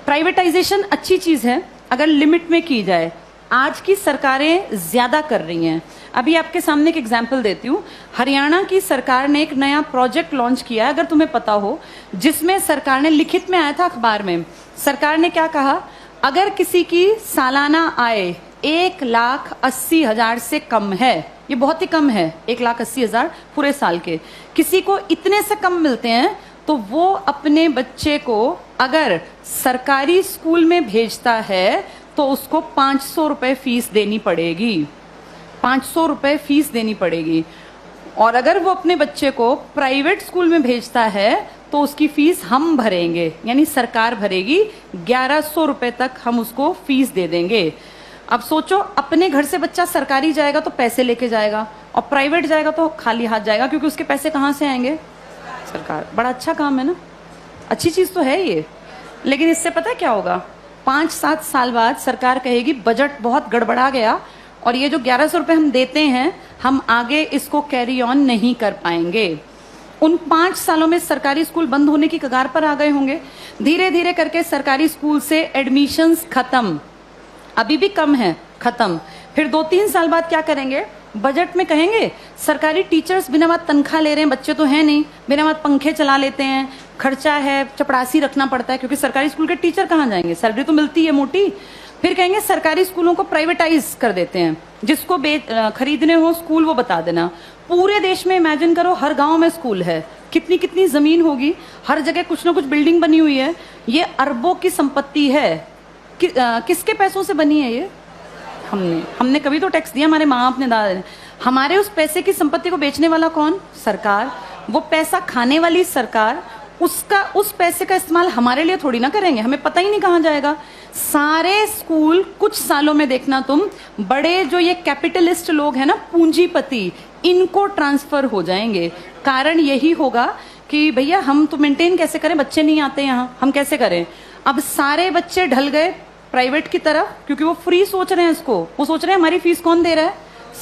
Privatisation अच्छी चीज है अगर लिमिट में की जाए। आज की सरकारें ज्यादा कर रही हैं। अभी आपके सामने एक एग्जाम्पल देती हूँ। हरियाणा की सरकार ने एक नया प्रोजेक्ट लॉन्च किया, अगर तुम्हें पता हो, जिसमें सरकार ने, लिखित में आया था अखबार में, सरकार ने क्या कहा, अगर किसी की सालाना आय 1,80,000 से कम है, ये बहुत ही कम है, 1,80,000 पूरे साल के, किसी को इतने से कम मिलते हैं, तो वो अपने बच्चे को अगर सरकारी स्कूल में भेजता है तो उसको 500 रुपए फीस देनी पड़ेगी। 500 रुपए फीस देनी पड़ेगी। और अगर वो अपने बच्चे को प्राइवेट स्कूल में भेजता है तो उसकी फीस हम भरेंगे, यानी सरकार भरेगी। 1,100 रुपए तक हम उसको फीस दे देंगे। अब सोचो, अपने घर से बच्चा सरकारी जाएगा तो पैसे लेके जाएगा, और प्राइवेट जाएगा तो खाली हाथ जाएगा, क्योंकि उसके पैसे कहाँ से आएंगे? सरकार। बड़ा अच्छा काम है ना, अच्छी चीज तो है ये। लेकिन इससे पता है क्या होगा? 5-7 साल बाद सरकार कहेगी बजट बहुत गड़बड़ा गया और ये जो 1,100 रुपए हम देते हैं, हम आगे इसको कैरी ऑन नहीं कर पाएंगे। उन 5 सालों में सरकारी स्कूल बंद होने की कगार पर आ गए होंगे। धीरे धीरे करके सरकारी स्कूल से एडमिशन्स खत्म, अभी भी कम है, खत्म। फिर 2-3 साल बाद क्या करेंगे? बजट में कहेंगे सरकारी टीचर्स बिना बात तनख्वाह ले रहे हैं, बच्चे तो हैं नहीं, बिना बात पंखे चला लेते हैं, खर्चा है, चपड़ासी रखना पड़ता है, क्योंकि सरकारी स्कूल के टीचर कहाँ जाएंगे, सैलरी तो मिलती है मोटी। फिर कहेंगे सरकारी स्कूलों को प्राइवेटाइज कर देते हैं, जिसको खरीदने हो स्कूल वो बता देना। पूरे देश में इमेजिन करो, हर गांव में स्कूल है, कितनी कितनी जमीन होगी, हर जगह कुछ ना कुछ बिल्डिंग बनी हुई है। ये अरबों की संपत्ति है। किसके पैसों से बनी है ये? हमने कभी तो टैक्स दिया, हमारे माँ बाप ने, दादा ने। हमारे उस पैसे की संपत्ति को बेचने वाला कौन? सरकार। वो पैसा खाने वाली सरकार। उस पैसे का इस्तेमाल हमारे लिए थोड़ी ना करेंगे, हमें पता ही नहीं कहाँ जाएगा। सारे स्कूल कुछ सालों में देखना तुम, बड़े जो ये कैपिटलिस्ट लोग हैं ना, पूंजीपति, इनको ट्रांसफर हो जाएंगे। कारण यही होगा कि भैया हम तो मेंटेन कैसे करें, बच्चे नहीं आते यहाँ, हम कैसे करें? अब सारे बच्चे ढल गए प्राइवेट की तरफ, क्योंकि वो फ्री सोच रहे हैं इसको। वो सोच रहे हैं हमारी फीस कौन दे रहा है?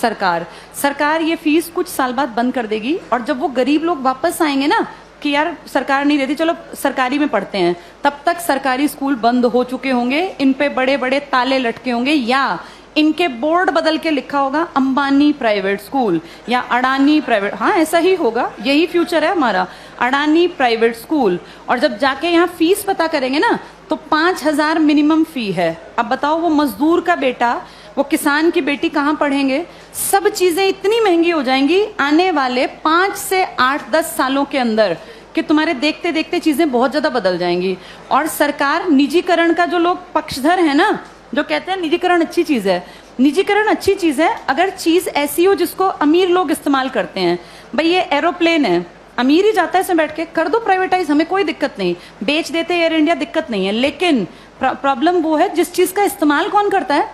सरकार। सरकार ये फीस कुछ साल बाद बंद कर देगी, और जब वो गरीब लोग वापस आएंगे ना कि यार सरकार नहीं देती, चलो सरकारी में पढ़ते हैं, तब तक सरकारी स्कूल बंद हो चुके होंगे, इन पे बड़े बड़े ताले लटके होंगे, या इनके बोर्ड बदल के लिखा होगा अंबानी प्राइवेट स्कूल या अडानी प्राइवेट। हाँ, ऐसा ही होगा, यही फ्यूचर है हमारा, अडानी प्राइवेट स्कूल। और जब जाके यहाँ फीस पता करेंगे ना, तो 5,000 मिनिमम फी है। अब बताओ, वो मजदूर का बेटा, वो किसान की बेटी कहाँ पढ़ेंगे? सब चीजें इतनी महंगी हो जाएंगी आने वाले 5 से 8-10 सालों के अंदर कि तुम्हारे देखते देखते चीजें बहुत ज्यादा बदल जाएंगी। और सरकार, निजीकरण का जो लोग पक्षधर है ना, जो कहते हैं निजीकरण अच्छी चीज है, निजीकरण अच्छी चीज है अगर चीज ऐसी हो जिसको अमीर लोग इस्तेमाल करते हैं। भाई ये एरोप्लेन है, अमीर ही जाता है इसमें बैठ के, कर दो प्राइवेटाइज, हमें कोई दिक्कत नहीं, बेच देते एयर इंडिया, दिक्कत नहीं है। लेकिन प्रॉब्लम वो है जिस चीज का इस्तेमाल कौन करता है?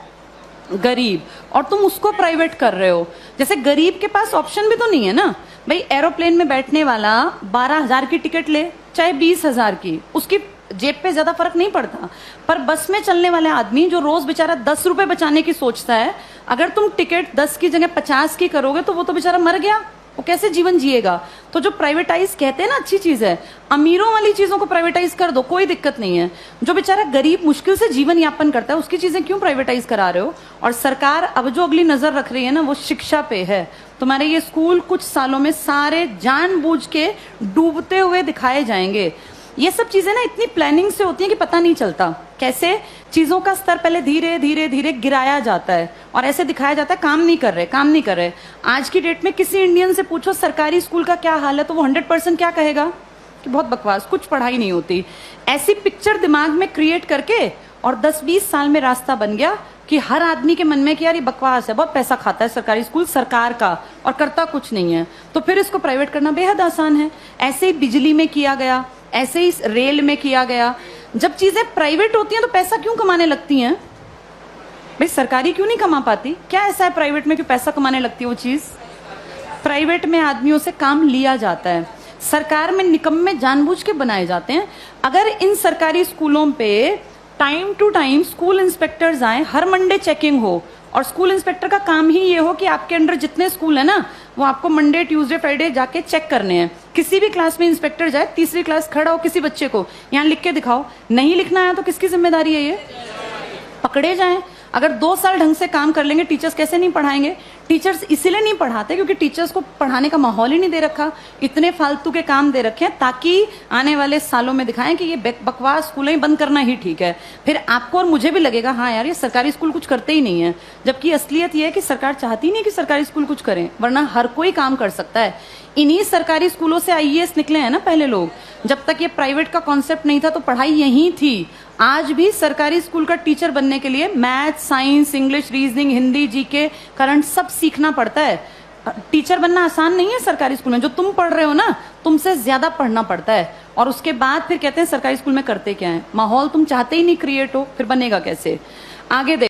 गरीब। और तुम उसको प्राइवेट कर रहे हो। जैसे गरीब के पास ऑप्शन भी तो नहीं है ना। भाई एरोप्लेन में बैठने वाला 12,000 की टिकट ले, चाहे 20,000 की, उसकी जेब पे ज्यादा फर्क नहीं पड़ता। पर बस में चलने वाले आदमी जो रोज बेचारा 10 रुपए बचाने की सोचता है, अगर तुम टिकट 10 की जगह 50 की करोगे तो वो तो बेचारा मर गया, वो कैसे जीवन जिएगा? तो जो प्राइवेटाइज कहते हैं ना अच्छी चीज है, अमीरों वाली चीजों को प्राइवेटाइज कर दो, कोई दिक्कत नहीं है। जो बेचारा गरीब मुश्किल से जीवन यापन करता है, उसकी चीजें क्यों प्राइवेटाइज करा रहे हो? और सरकार अब जो अगली नजर रख रही है ना, वो शिक्षा पे है। तुम्हारे ये स्कूल कुछ सालों में सारे जानबूझ के डूबते हुए दिखाए जाएंगे। ये सब चीजें ना इतनी प्लानिंग से होती हैं कि पता नहीं चलता कैसे चीजों का स्तर पहले धीरे धीरे धीरे गिराया जाता है और ऐसे दिखाया जाता है काम नहीं कर रहे, काम नहीं कर रहे। आज की डेट में किसी इंडियन से पूछो सरकारी स्कूल का क्या हाल है, तो वो 100% क्या कहेगा कि बहुत बकवास, कुछ पढ़ाई नहीं होती। ऐसी पिक्चर दिमाग में क्रिएट करके और 10-20 साल में रास्ता बन गया कि हर आदमी के मन में कि यार ये बकवास है, बहुत पैसा खाता है सरकारी स्कूल सरकार का और करता कुछ नहीं है, तो फिर इसको प्राइवेट करना बेहद आसान है। ऐसे ही बिजली में किया गया, ऐसे ही रेल में किया गया। जब चीजें प्राइवेट होती हैं तो पैसा क्यों कमाने लगती हैं? भाई सरकारी क्यों नहीं कमा पाती? क्या ऐसा है प्राइवेट में कि पैसा कमाने लगती है वो चीज? प्राइवेट में आदमियों से काम लिया जाता है, सरकार में निकम्मे जानबूझ के बनाए जाते हैं। अगर इन सरकारी स्कूलों पे time to time school inspectors आए, हर मंडे चेकिंग हो, और स्कूल इंस्पेक्टर का काम ही ये हो कि आपके अंडर जितने स्कूल है ना, वो आपको मंडे ट्यूसडे फ्राइडे जाके चेक करने हैं। किसी भी क्लास में इंस्पेक्टर जाए, तीसरी क्लास खड़ा हो किसी बच्चे को, यहाँ लिख के दिखाओ, नहीं लिखना है तो किसकी जिम्मेदारी है? ये पकड़े जाएं। अगर 2 साल ढंग से काम कर लेंगे, टीचर्स कैसे नहीं पढ़ाएंगे? टीचर्स इसीलिए नहीं पढ़ाते क्योंकि टीचर्स को पढ़ाने का माहौल ही नहीं दे रखा। इतने फालतू के काम दे रखे हैं ताकि आने वाले सालों में दिखाएं कि ये बकवास स्कूलें ही बंद करना ही ठीक है। फिर आपको और मुझे भी लगेगा हाँ यार, ये सरकारी स्कूल कुछ करते ही नहीं है, जबकि असलियत ये है कि सरकार चाहती नहीं कि सरकारी स्कूल कुछ करें, वरना हर कोई काम कर सकता है। इन्हीं सरकारी स्कूलों से आईएएस निकले हैं ना पहले लोग। जब तक ये प्राइवेट का कॉन्सेप्ट नहीं था तो पढ़ाई यहीं थी। आज भी सरकारी स्कूल का टीचर बनने के लिए math, science, English, reasoning, Hindi, GK, current सब सीखना पड़ता है। टीचर बनना आसान नहीं है सरकारी स्कूल में। जो तुम पढ़ रहे हो ना, तुमसे ज्यादा पढ़ना पड़ता है। और उसके बाद फिर कहते हैं सरकारी स्कूल में करते क्या है। माहौल तुम चाहते ही नहीं क्रिएट हो, फिर बनेगा कैसे? आगे